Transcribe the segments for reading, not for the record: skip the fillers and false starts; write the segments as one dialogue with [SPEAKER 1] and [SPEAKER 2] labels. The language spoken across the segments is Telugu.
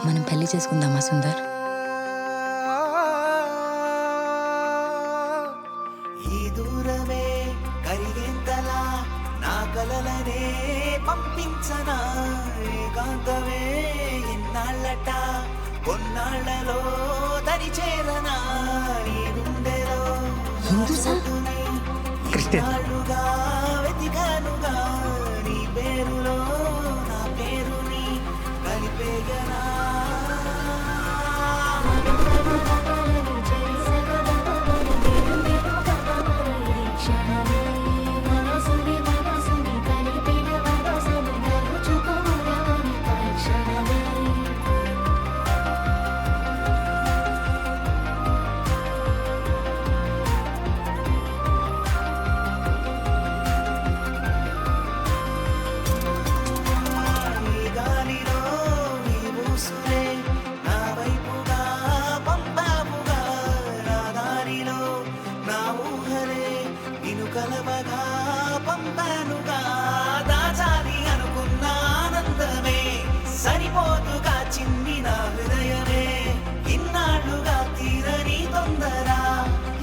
[SPEAKER 1] మనం పెళ్లి చేసుకుందామా సుందర్?
[SPEAKER 2] ఈ దూరమే కరిగేంతలా నా కలలనే పంపించనా ఏకాంతమే ఎన్నాళ్ళట కొన్నాళ్ళలో దరి చేరనా నీ గుండెలో
[SPEAKER 1] హిందూసా?
[SPEAKER 2] ఇన్నాళ్ళుగా వెతికానుగా నీ పేరులో నా పేరుని కలిపేయనా కలవగా పంపానుగా దాచాలి అనుకున్న ఆనందమే సరిపోతుగా చిన్ని నా హృదయమే ఇన్నాళ్ళుగా తీరని తొందర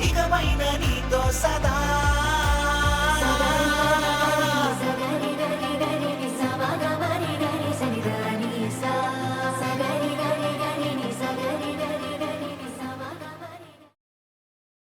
[SPEAKER 2] ఇకపైన నీతో సదా